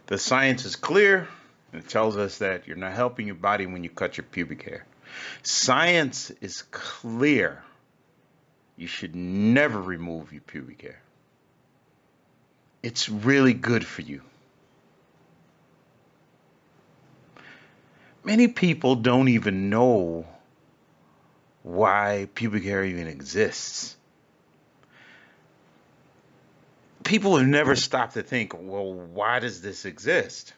The science is clear. It tells us that you're not helping your body when you cut your pubic hair. Science is clear. You should never remove your pubic hair. It's really good for you. Many people don't even know why pubic hair even exists. People have never stopped to think, well, why does this exist?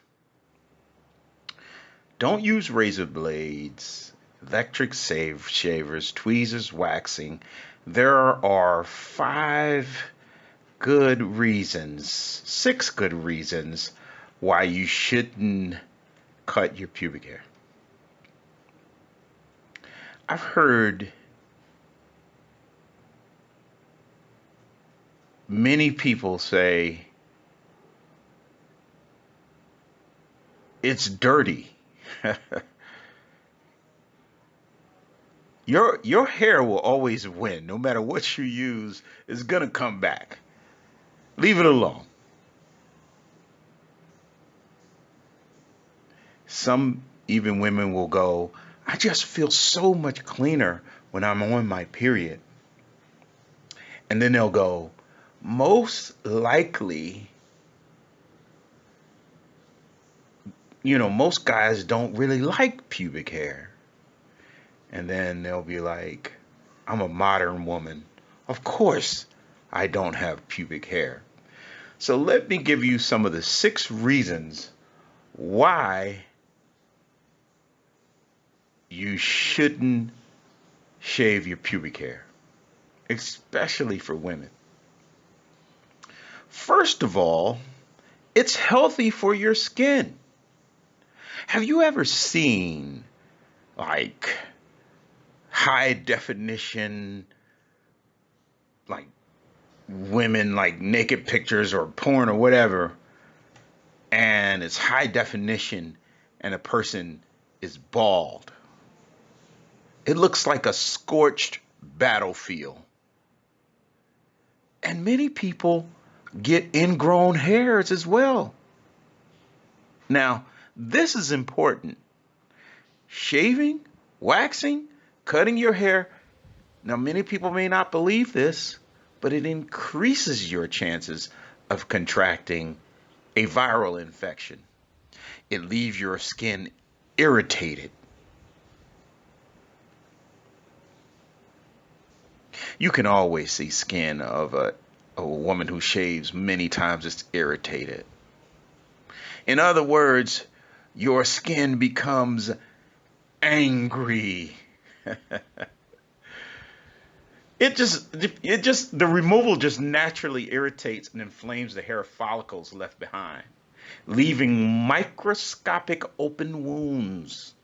Don't use razor blades, electric shavers, tweezers, waxing. There are six good reasons why you shouldn't cut your pubic hair. I've heard many people say it's dirty. Your hair will always win. No matter what you use, it's gonna come back. Leave it alone. Some even women will go, I just feel so much cleaner when I'm on my period. And then they'll go, most likely, most guys don't really like pubic hair. And then they'll be like, I'm a modern woman. Of course, I don't have pubic hair. So let me give you some of the 6 reasons why you shouldn't shave your pubic hair, especially for women. First of all, it's healthy for your skin. Have you ever seen like high definition, like women, like naked pictures or porn or whatever, and it's high definition and a person is bald? It looks like a scorched battlefield. And many people get ingrown hairs as well. Now, this is important. Shaving, waxing, cutting your hair. Now, many people may not believe this, but it increases your chances of contracting a viral infection. It leaves your skin irritated. You can always see skin of a woman who shaves many times. It's irritated. In other words, your skin becomes angry. The removal just naturally irritates and inflames the hair follicles left behind, leaving microscopic open wounds.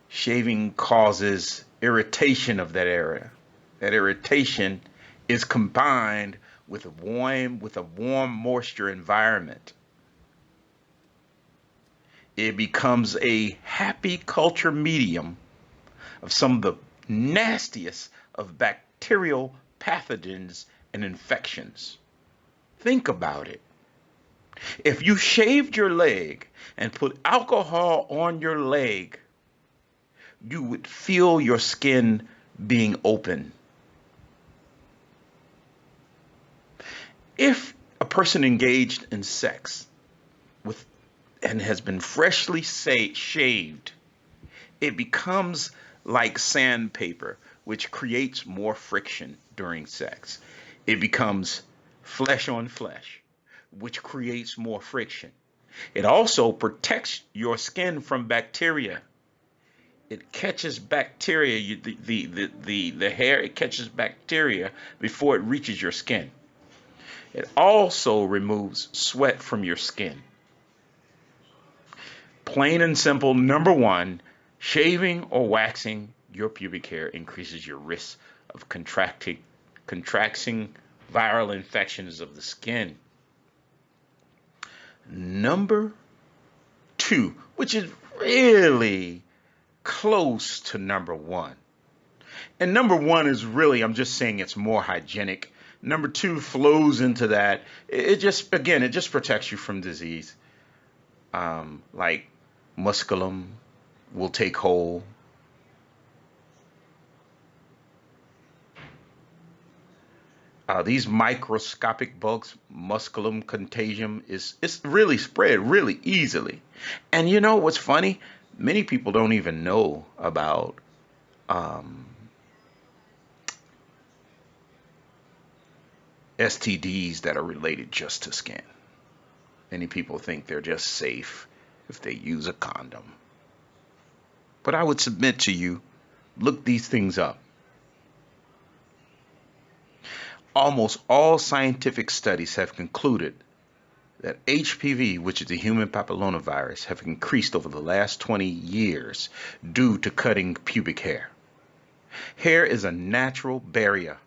Shaving causes irritation of that area. That irritation is combined with a warm moisture environment. It becomes a happy culture medium of some of the nastiest of bacterial pathogens and infections. Think about it. If you shaved your leg and put alcohol on your leg, you would feel your skin being open. If a person engaged in sex with and has been freshly shaved, it becomes like sandpaper, which creates more friction during sex. It becomes flesh on flesh, which creates more friction. It also protects your skin from bacteria. It catches bacteria, the hair, it catches bacteria before it reaches your skin. It also removes sweat from your skin. Plain and simple, number 1, shaving or waxing your pubic hair increases your risk of contracting viral infections of the skin. Number 2, which is really close to number 1. And number 1 is really, I'm just saying it's more hygienic Number two flows into that. It just, again, it just protects you from disease. Like musculum will take hold. These microscopic bugs, musculum contagium, is it's really spread really easily. And you know what's funny? Many people don't even know about um, STDs that are related just to skin. Many people think they're just safe if they use a condom. But I would submit to you, look these things up. Almost all scientific studies have concluded that HPV, which is the human papillomavirus, have increased over the last 20 years due to cutting pubic hair. Hair is a natural barrier.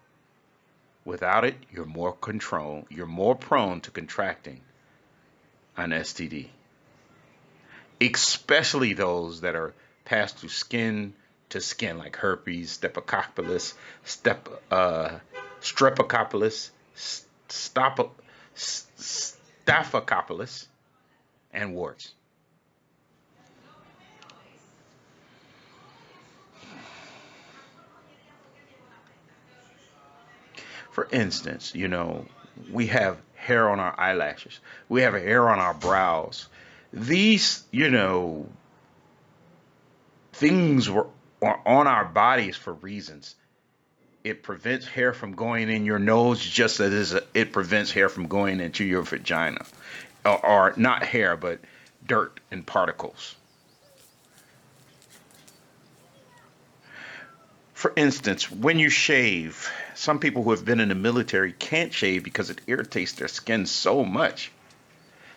Without it, you're more prone to contracting an STD, especially those that are passed through skin to skin, like herpes, streptococcus, stop, staphylococcus, and warts. For instance, we have hair on our eyelashes, we have hair on our brows. These, things are on our bodies for reasons. It prevents hair from going in your nose, just as it prevents hair from going into your vagina. Or not hair, but dirt and particles. For instance, when you shave, some people who have been in the military can't shave because it irritates their skin so much.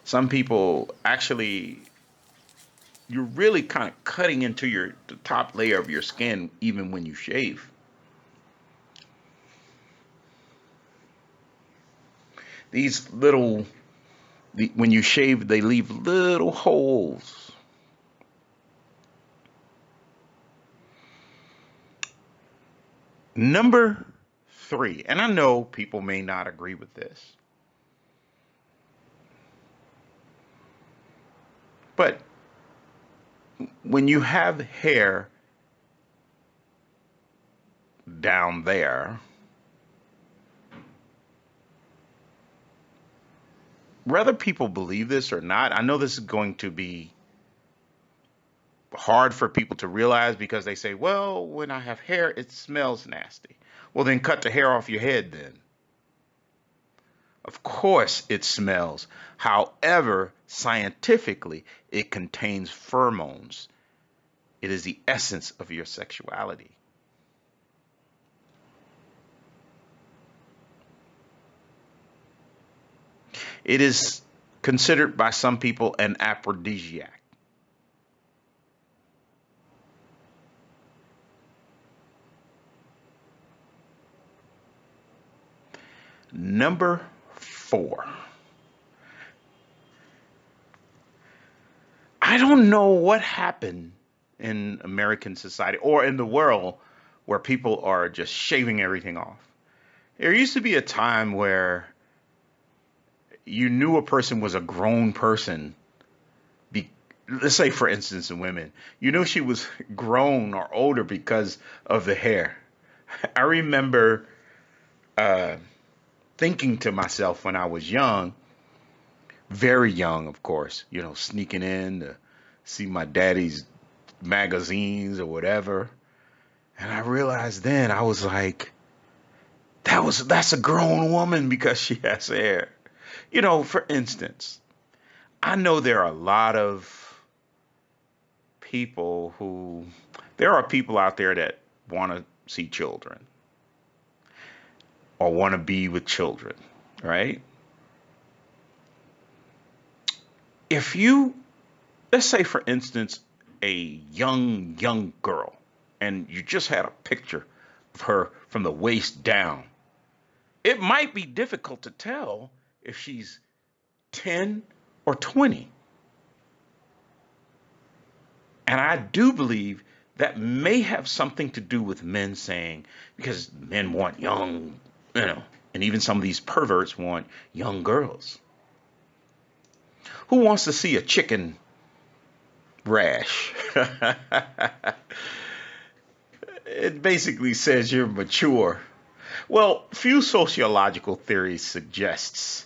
Some people actually, you're really kind of cutting into the top layer of your skin even when you shave. These little, when you shave, they leave little holes. Number three, and I know people may not agree with this, but when you have hair down there, whether people believe this or not, I know this is going to be hard for people to realize because they say, well, when I have hair, it smells nasty. Well, then cut the hair off your head then. Of course it smells. However, scientifically, it contains pheromones. It is the essence of your sexuality. It is considered by some people an aphrodisiac. Number four. I don't know what happened in American society or in the world where people are just shaving everything off. There used to be a time where you knew a person was a grown person. Be, let's say, for instance, in women, you knew she was grown or older because of the hair. I remember uh, thinking to myself when I was young, very young, of course, sneaking in to see my daddy's magazines or whatever. And I realized then I was like, that's a grown woman because she has hair. For instance, I know there are a lot of there are people out there that want to see children or want to be with children, right? If you, let's say, for instance, a young girl, and you just had a picture of her from the waist down, it might be difficult to tell if she's 10 or 20. And I do believe that may have something to do with men saying, because men want young, you know. And even some of these perverts want young girls. Who wants to see a chicken rash? It basically says you're mature. Well, few sociological theories suggests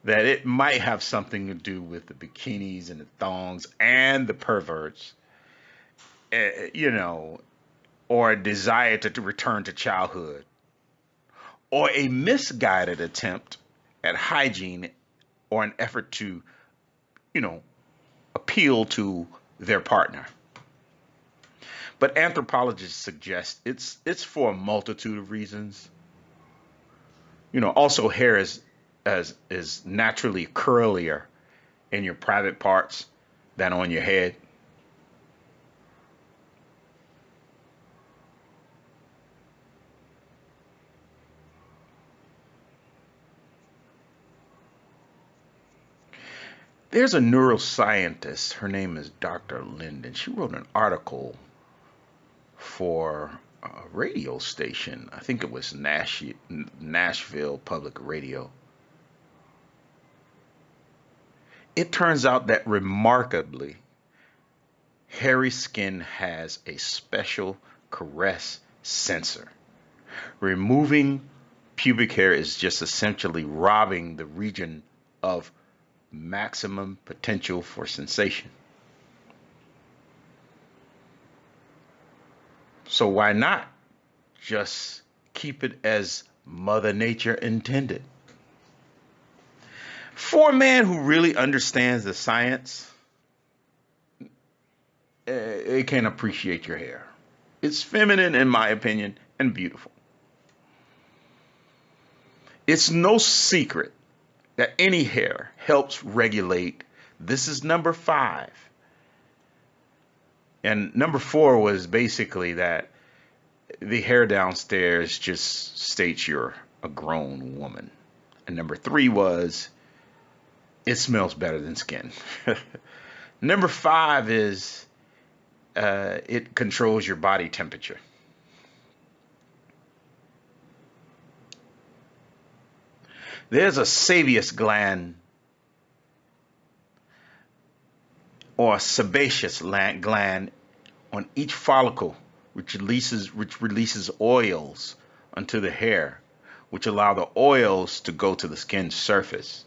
that it might have something to do with the bikinis and the thongs and the perverts, you know, or a desire to return to childhood, or a misguided attempt at hygiene, or an effort to, you know, appeal to their partner. But anthropologists suggest it's for a multitude of reasons. Also hair is naturally curlier in your private parts than on your head. There's a neuroscientist, her name is Dr. Linden. She wrote an article for a radio station. I think it was Nashville Public Radio. It turns out that remarkably, hairy skin has a special caress sensor. Removing pubic hair is just essentially robbing the region of maximum potential for sensation. So why not just keep it as Mother Nature intended? For a man who really understands the science, it can appreciate your hair. It's feminine, in my opinion, and beautiful. It's no secret that any hair helps regulate. This is number 5. And number 4 was basically that the hair downstairs just states you're a grown woman. And number 3 was it smells better than skin. Number 5 is it controls your body temperature. There's a sebaceous gland or a sebaceous gland on each follicle, which releases oils onto the hair, which allow the oils to go to the skin's surface.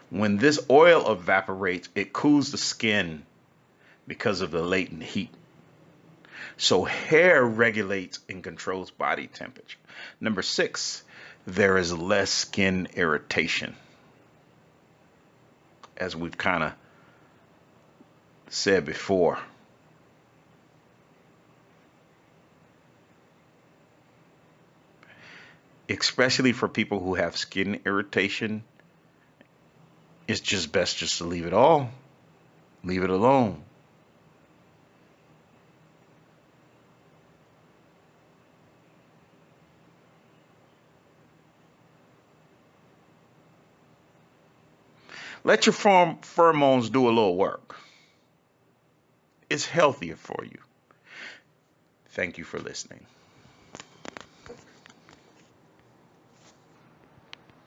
When this oil evaporates, it cools the skin because of the latent heat. So hair regulates and controls body temperature. Number 6, there is less skin irritation. As we've kind of said before. Especially for people who have skin irritation, it's just best just to leave it all. Leave it alone. Let your pheromones do a little work. It's healthier for you. Thank you for listening.